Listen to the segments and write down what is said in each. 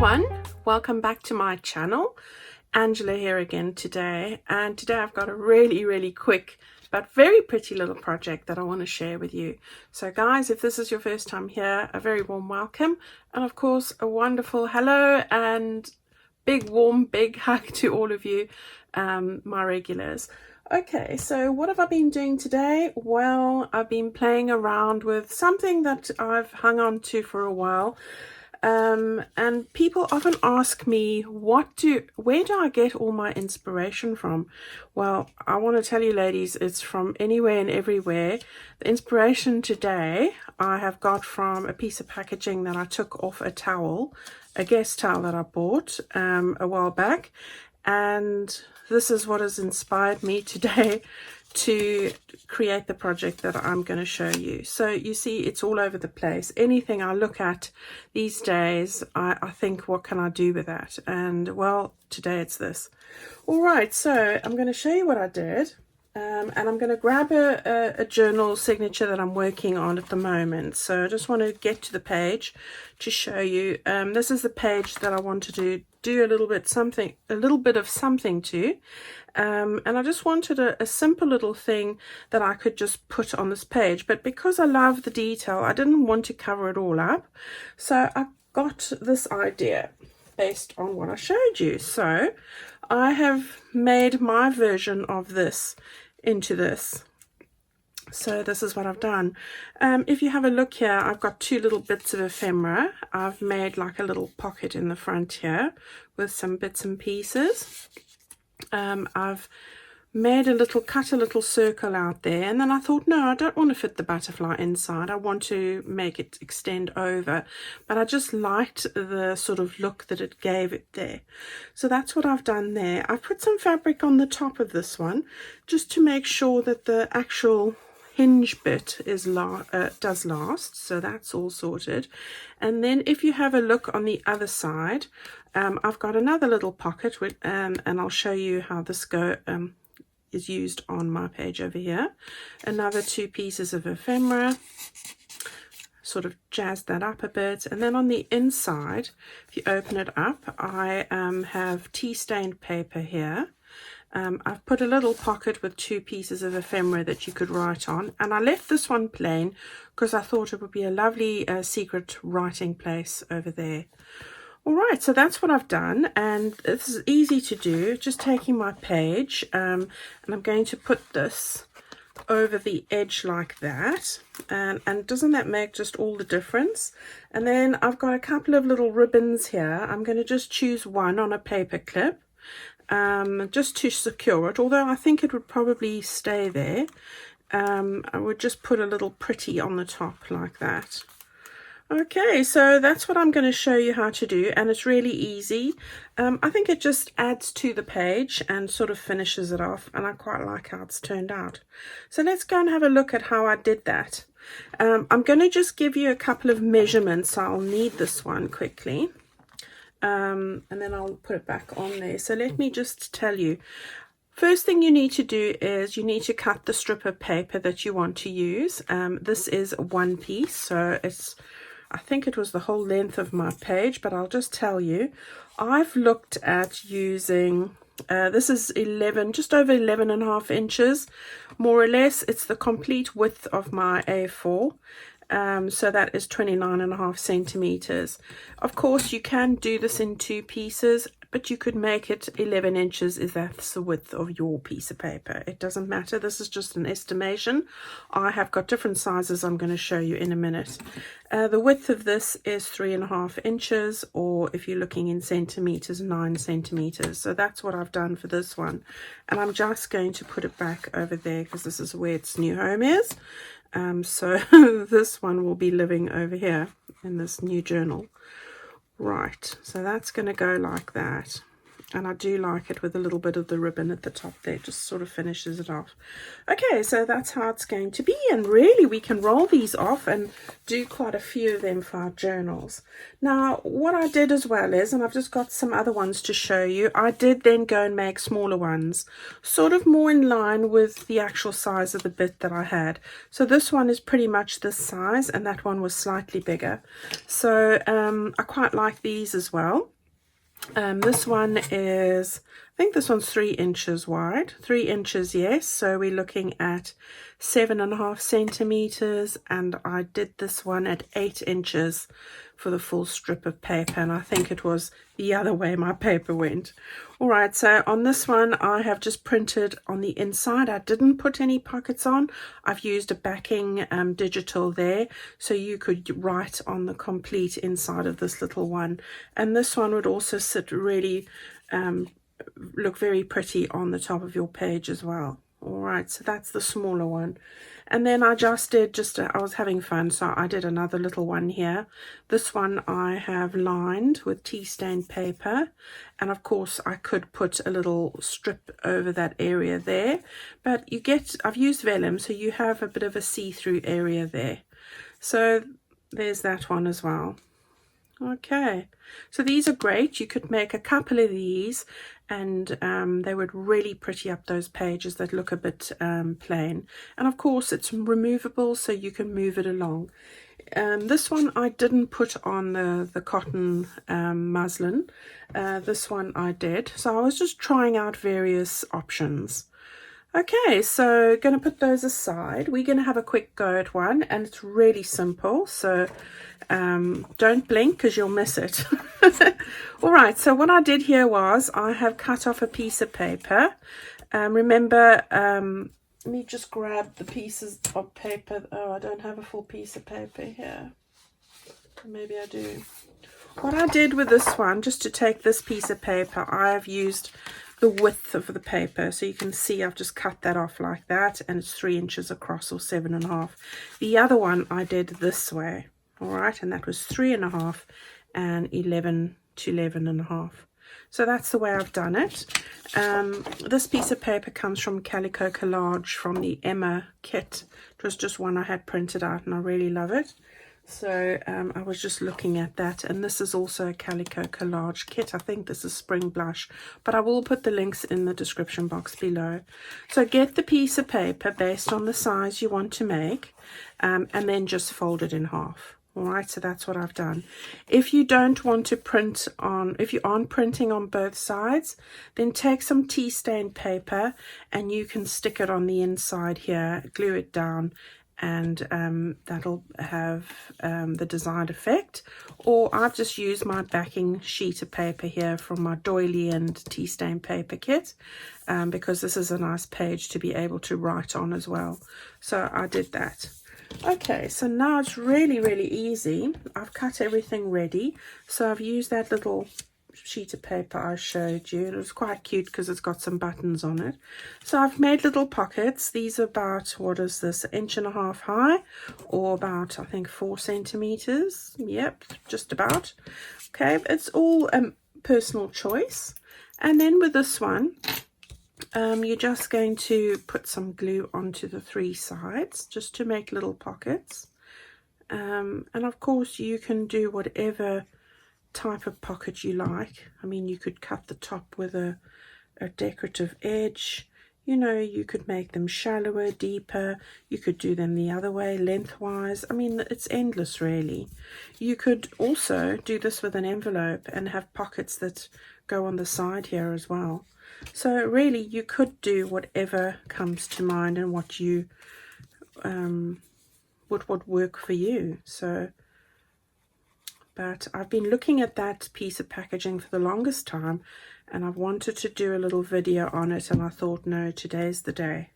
everyone, welcome back to my channel. Angela here again today, and today I've got a really quick but very pretty little project that I want to share with you. So guys, if this is your first time here, a very warm welcome, and of course a wonderful hello and big warm big hug to all of you, my regulars. Okay, so what have I been doing today? Well, I've been playing around with something that I've hung on to for a while. And people often ask me, where do I get all my inspiration from? Well, I want to tell you ladies, it's from anywhere and everywhere. The inspiration today I have got from a piece of packaging that I took off a towel, a guest towel that I bought a while back, and this is what has inspired me today to create the project that I'm going to show you. So you see, it's all over the place. Anything I look at these days, I think, what can I do with that? And well, today it's this. All right, so I'm going to show you what I did. And I'm going to grab a journal signature that I'm working on at the moment. So I just want to get to the page to show you. This is the page that I wanted to do a little bit of something to. And I just wanted a simple little thing that I could just put on this page. But because I love the detail, I didn't want to cover it all up. So I got this idea based on what I showed you. So I have made my version of this into this. So this is what I've done. If you have a look here, I've got two little bits of ephemera. I've made like a little pocket in the front here with some bits and pieces. I've made cut a little circle out there, and then I thought, no, I don't want to fit the butterfly inside. I want to make it extend over, but I just liked the sort of look that it gave it there. So that's what I've done there. I've put some fabric on the top of this one just to make sure that the actual hinge bit is does last. So that's all sorted. And then if you have a look on the other side, I've got another little pocket with, and I'll show you how this is used on my page over here. Another two pieces of ephemera, sort of jazzed that up a bit. And then on the inside, if you open it up, I have tea stained paper here. I've put a little pocket with two pieces of ephemera that you could write on, and I left this one plain because I thought it would be a lovely secret writing place over there. All right, so that's what I've done, and this is easy to do. Just taking my page, and I'm going to put this over the edge like that, and doesn't that make just all the difference? And then I've got a couple of little ribbons here. I'm going to just choose one on a paper clip, just to secure it, although I think it would probably stay there. I would just put a little pretty on the top like that. Okay, so that's what I'm going to show you how to do, and it's really easy. I think it just adds to the page and sort of finishes it off, and I quite like how it's turned out. So let's go and have a look at how I did that. I'm going to just give you a couple of measurements. I'll need this one quickly, and then I'll put it back on there. So let me just tell you. First thing you need to do is you need to cut the strip of paper that you want to use. This is one piece, so I think it was the whole length of my page, but I'll just tell you, I've looked at using, this is just over 11.5 inches, more or less. It's the complete width of my A4. So that is 29.5 centimeters. Of course, you can do this in two pieces, but you could make it 11 inches if that's the width of your piece of paper. It doesn't matter. This is just an estimation. I have got different sizes I'm going to show you in a minute. The width of this is 3.5 inches, or if you're looking in centimeters, 9 centimeters. So that's what I've done for this one. And I'm just going to put it back over there because this is where its new home is. So this one will be living over here in this new journal. Right, so that's going to go like that. And I do like it with a little bit of the ribbon at the top there, just sort of finishes it off. Okay, so that's how it's going to be. And really, we can roll these off and do quite a few of them for our journals. Now, what I did as well is, and I've just got some other ones to show you, I did then go and make smaller ones, sort of more in line with the actual size of the bit that I had. So this one is pretty much this size, and that one was slightly bigger. So I quite like these as well. This one is, I think this one's 3 inches wide, 3 inches, yes. So we're looking at 7.5 centimeters, and I did this one at 8 inches for the full strip of paper, and I think it was the other way my paper went. All right, so on this one I have just printed on the inside. I didn't put any pockets on. I've used a backing digital there, so you could write on the complete inside of this little one, and this one would also sit really look very pretty on the top of your page as well. All right, so that's the smaller one. And then I just did I was having fun, so I did another little one here. This one I have lined with tea stained paper, and of course I could put a little strip over that area there, but I've used vellum, so you have a bit of a see-through area there. So there's that one as well. Okay, so these are great. You could make a couple of these, and they would really pretty up those pages that look a bit plain. And of course it's removable, so you can move it along. This one I didn't put on the cotton muslin. This one I did. So I was just trying out various options. Okay, so going to put those aside. We're going to have a quick go at one, and it's really simple, so don't blink because you'll miss it. All right, so what I did here was I have cut off a piece of paper. Remember, let me just grab the pieces of paper. Oh, I don't have a full piece of paper here. Maybe I do. What I did with this one, just to take this piece of paper, I have used the width of the paper, so you can see I've just cut that off like that, and it's 3 inches across, or 7.5. The other one I did this way, all right, and that was 3.5 and 11 to 11.5. So that's the way I've done it. This piece of paper comes from Calico Collage from the Emma kit. It was just one I had printed out, and I really love it. So I was just looking at that, and this is also a Calico Collage kit. I think this is Spring Blush, but I will put the links in the description box below. So get the piece of paper based on the size you want to make, and then just fold it in half. All right, so that's what I've done. If you don't want to print on, if you aren't printing on both sides, then take some tea stained paper and you can stick it on the inside here, glue it down, and that'll have the desired effect. Or I've just used my backing sheet of paper here from my doily and tea stain paper kit, because this is a nice page to be able to write on as well. So I did that. Okay, so now it's really easy. I've cut everything ready, so I've used that little sheet of paper I showed you. It was quite cute because it's got some buttons on it. So I've made little pockets. These are about, what is this, 1.5 inches high, or about, I think, 4 centimeters. Yep, just about. Okay, it's all personal choice. And then with this one, you're just going to put some glue onto the 3 sides just to make little pockets. And of course you can do whatever type of pocket you like. I mean, you could cut the top with a decorative edge. You know, you could make them shallower, deeper. You could do them the other way, lengthwise. I mean, it's endless really. You could also do this with an envelope and have pockets that go on the side here as well. So really you could do whatever comes to mind and what you would work for you. So, but I've been looking at that piece of packaging for the longest time, and I've wanted to do a little video on it, and I thought, no, today's the day.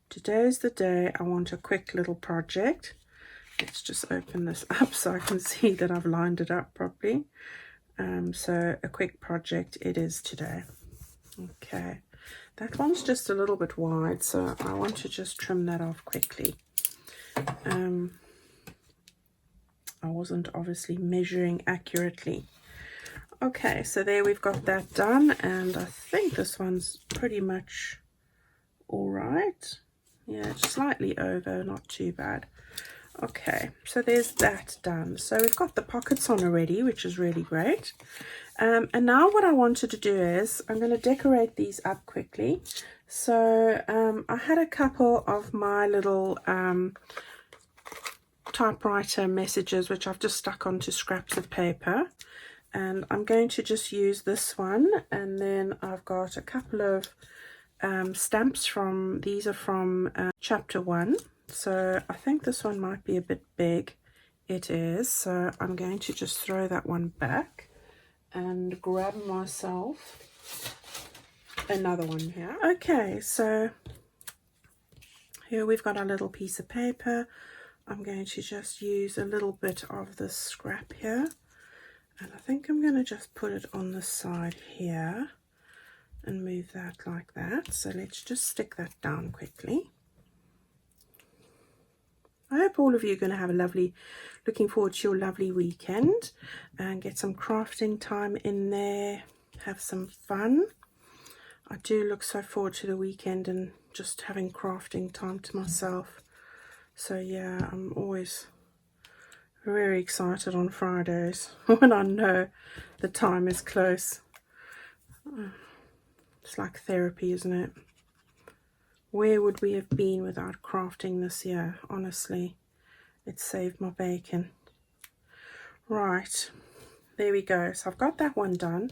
Today's the day. I want a quick little project. Let's just open this up so I can see that I've lined it up properly. So a quick project it is today. Okay, that one's just a little bit wide, so I want to just trim that off quickly. I wasn't obviously measuring accurately. Okay, so there we've got that done, and I think this one's pretty much all right. Yeah, it's slightly over, not too bad. Okay, so there's that done. So we've got the pockets on already, which is really great. And now what I wanted to do is I'm going to decorate these up quickly. So I had a couple of my little typewriter messages which I've just stuck onto scraps of paper, and I'm going to just use this one. And then I've got a couple of stamps from, these are from chapter 1. So I think this one might be a bit big. It is. So I'm going to just throw that one back and grab myself another one here. Okay, so here we've got our little piece of paper. I'm going to just use a little bit of this scrap here, and I think I'm going to just put it on the side here and move that like that. So let's just stick that down quickly. I hope all of you are going to have a lovely, looking forward to your lovely weekend and get some crafting time in there, have some fun. I do look so forward to the weekend and just having crafting time to myself. So yeah, I'm always very excited on Fridays when I know the time is close. It's like therapy, isn't it? Where would we have been without crafting this year? Honestly, it saved my bacon. Right, there we go. So I've got that one done.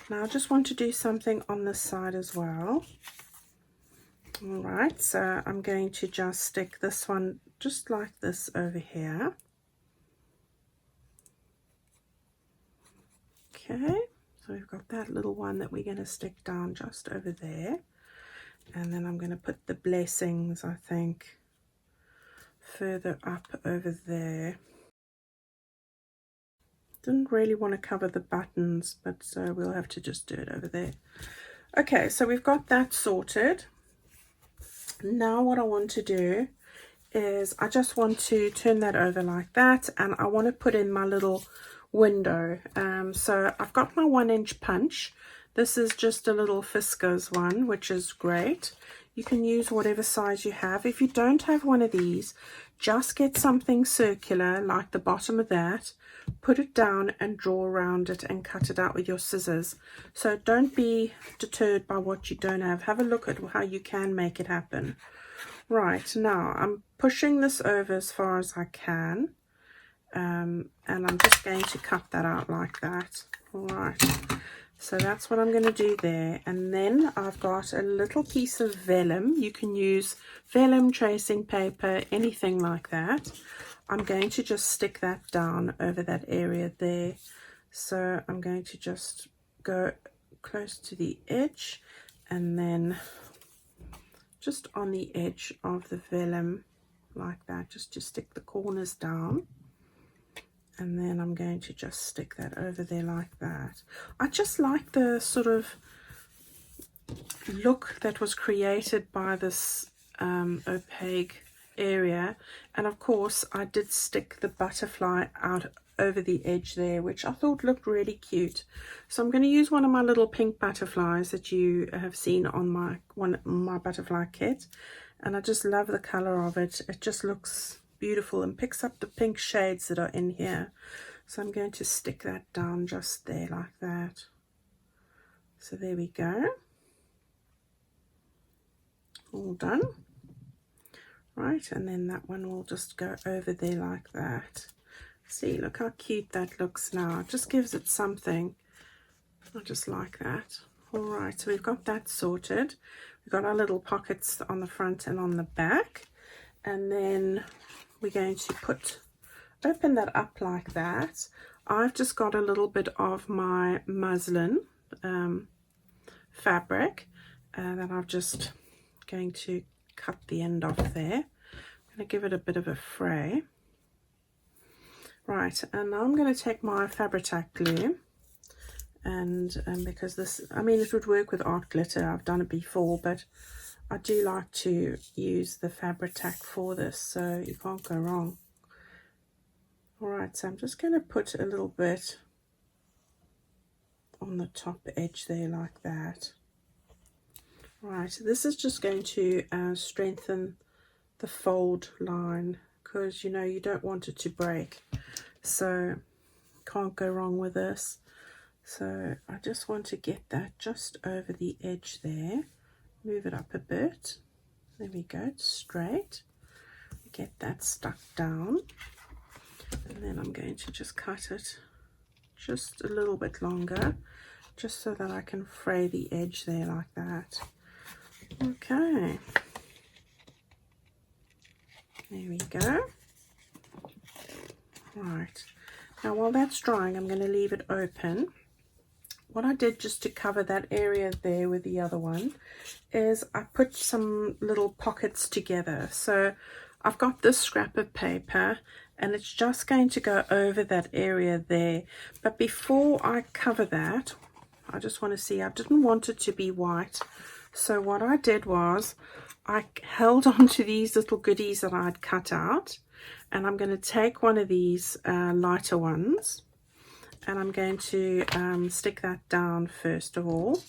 Now I just want to do something on this side as well. All right, so I'm going to just stick this one just like this over here. Okay, so we've got that little one that we're going to stick down just over there. And then I'm going to put the blessings, I think, further up over there. Didn't really want to cover the buttons, but so we'll have to just do it over there. Okay, so we've got that sorted. Now what I want to do is I just want to turn that over like that, and I want to put in my little window. So I've got my 1-inch punch. This is just a little Fiskars one, which is great. You can use whatever size you have. If you don't have one of these, just get something circular like the bottom of that, put it down and draw around it and cut it out with your scissors. So don't be deterred by what you don't have. Have a look at how you can make it happen. Right, now I'm pushing this over as far as I can, and I'm just going to cut that out like that. All right, so that's what I'm going to do there. And then I've got a little piece of vellum. You can use vellum, tracing paper, anything like that. I'm going to just stick that down over that area there. So I'm going to just go close to the edge, and then just on the edge of the vellum like that, just to stick the corners down. And then I'm going to just stick that over there like that. I just like the sort of look that was created by this opaque area. And of course I did stick the butterfly out over the edge there, which I thought looked really cute. So I'm going to use one of my little pink butterflies that you have seen on my butterfly kit, and I just love the color of it. It just looks beautiful and picks up the pink shades that are in here. So I'm going to stick that down just there like that. So there we go, all done. Right, and then that one will just go over there like that. See, look how cute that looks now. It just gives it something. I just like that. All right, so we've got that sorted. We've got our little pockets on the front and on the back, and then we're going to open that up like that. I've just got a little bit of my muslin fabric that I'm just going to cut the end off there. I'm going to give it a bit of a fray. Right, and now I'm going to take my Fabri-Tac glue, and because this, I mean, it would work with art glitter. I've done it before, but I do like to use the Fabri-Tac for this, so you can't go wrong. All right, so I'm just going to put a little bit on the top edge there like that. Right, this is just going to strengthen the fold line, because you know you don't want it to break, so can't go wrong with this. So I just want to get that just over the edge there, move it up a bit, there we go, it's straight, get that stuck down, and then I'm going to just cut it just a little bit longer, just so that I can fray the edge there like that. Okay, there we go. Right, now while that's drying, I'm going to leave it open. What I did just to cover that area there with the other one is I put some little pockets together. So I've got this scrap of paper and it's just going to go over that area there. But before I cover that, I just want to see, I didn't want it to be white. So what I did was I held on to these little goodies that I'd cut out, and I'm going to take one of these lighter ones, and I'm going to stick that down first of all.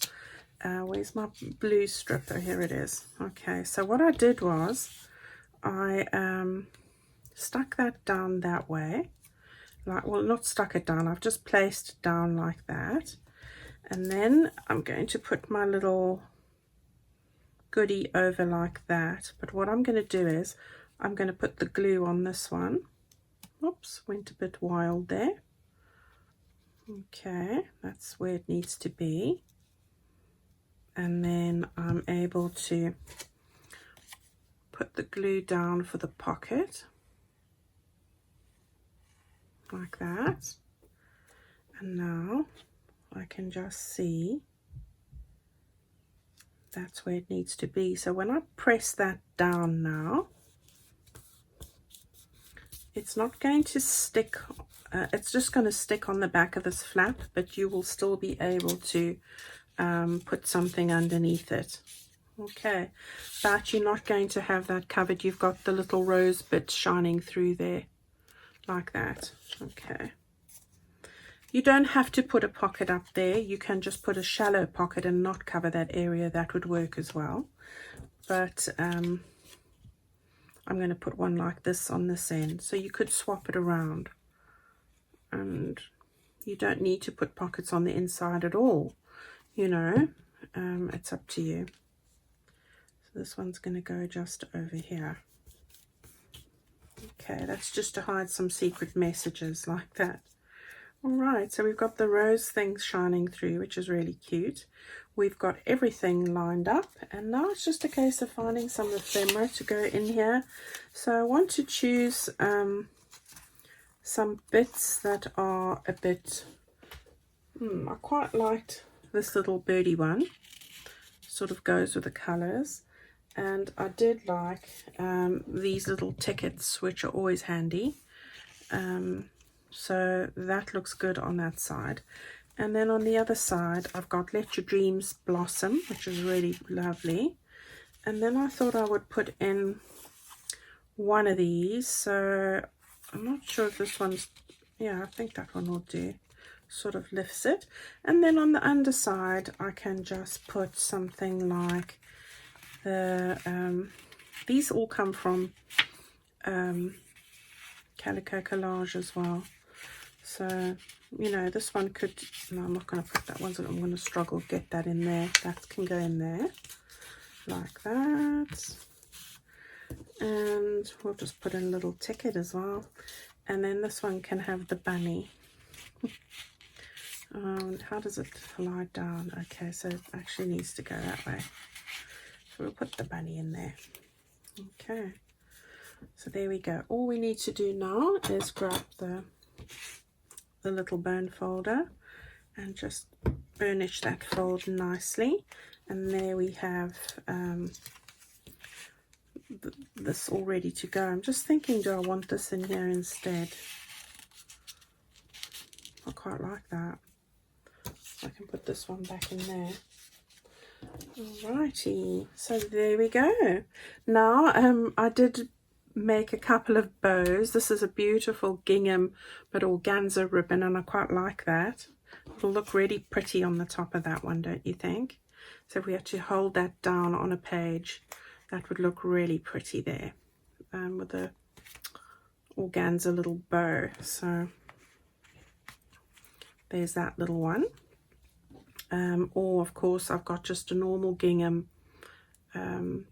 Where's my blue strip? Oh, here it is. Okay, so what I did was I stuck that down that way, like, well, not stuck it down, I've just placed it down like that, and then I'm going to put my little goodie over like that. But what I'm going to do is I'm going to put the glue on this one. Oops, went a bit wild there. Okay, that's where it needs to be, and then I'm able to put the glue down for the pocket like that, and now I can just see that's where it needs to be. So when I press that down now, it's not going to stick, it's just going to stick on the back of this flap, but you will still be able to put something underneath it. Okay, but you're not going to have that covered. You've got the little rose bit shining through there like that. Okay, you don't have to put a pocket up there. You can just put a shallow pocket and not cover that area. That would work as well, but I'm going to put one like this on this end, so you could swap it around, and you don't need to put pockets on the inside at all, you know. It's up to you. So this one's going to go just over here. Okay, that's just to hide some secret messages like that. All right, so we've got the rose things shining through, which is really cute. We've got everything lined up, and now it's just a case of finding some ephemera to go in here. So I want to choose some bits that are a bit, I quite liked this little birdie one, sort of goes with the colors, and I did like these little tickets, which are always handy. So that looks good on that side. And then on the other side, I've got Let Your Dreams Blossom, which is really lovely. And then I thought I would put in one of these. So I'm not sure if this one's, yeah, I think that one will do. Sort of lifts it. And then on the underside, I can just put something like the, these all come from Calico Collage as well. So, you know, this one could, no, I'm not going to put that one, so I'm going to struggle to get that in there. That can go in there, like that. And we'll just put in a little ticket as well. And then this one can have the bunny. How does it lie down? Okay, so it actually needs to go that way. So we'll put the bunny in there. Okay, so there we go. All we need to do now is grab the little bone folder and just burnish that fold nicely, and there we have this all ready to go. I'm just thinking, do I want this in here instead? I quite like that. I can put this one back in there. Alrighty, so there we go. Now I did make a couple of bows. This is a beautiful gingham but organza ribbon, and I quite like that. It'll look really pretty on the top of that one, don't you think? So if we had to hold that down on a page, that would look really pretty there, with the organza little bow. So there's that little one. Or of course I've got just a normal gingham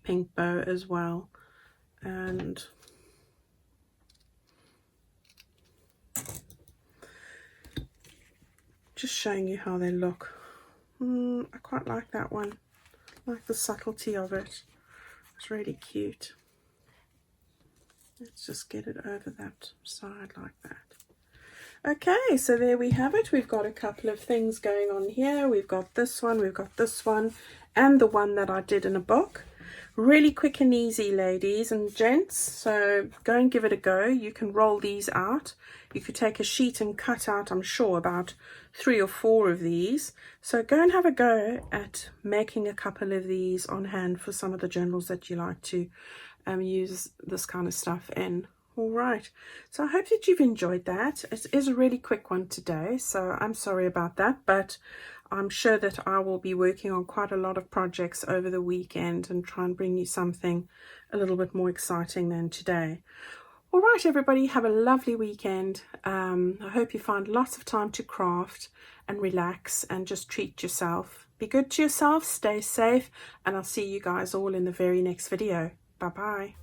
pink bow as well, and just showing you how they look. I quite like that one, like the subtlety of it. It's really cute. Let's just get it over that side like that. Okay, so there we have it. We've got a couple of things going on here. We've got this one, and the one that I did in a book. Really quick and easy, ladies and gents. So go and give it a go. You can roll these out. You could take a sheet and cut out, I'm sure, about 3 or 4 of these. So go and have a go at making a couple of these on hand for some of the journals that you like to use this kind of stuff in. All right, so I hope that you've enjoyed that. It is a really quick one today, so I'm sorry about that, but I'm sure that I will be working on quite a lot of projects over the weekend and try and bring you something a little bit more exciting than today. All right, everybody, have a lovely weekend. I hope you find lots of time to craft and relax and just treat yourself. Be good to yourself, stay safe, and I'll see you guys all in the very next video. Bye-bye.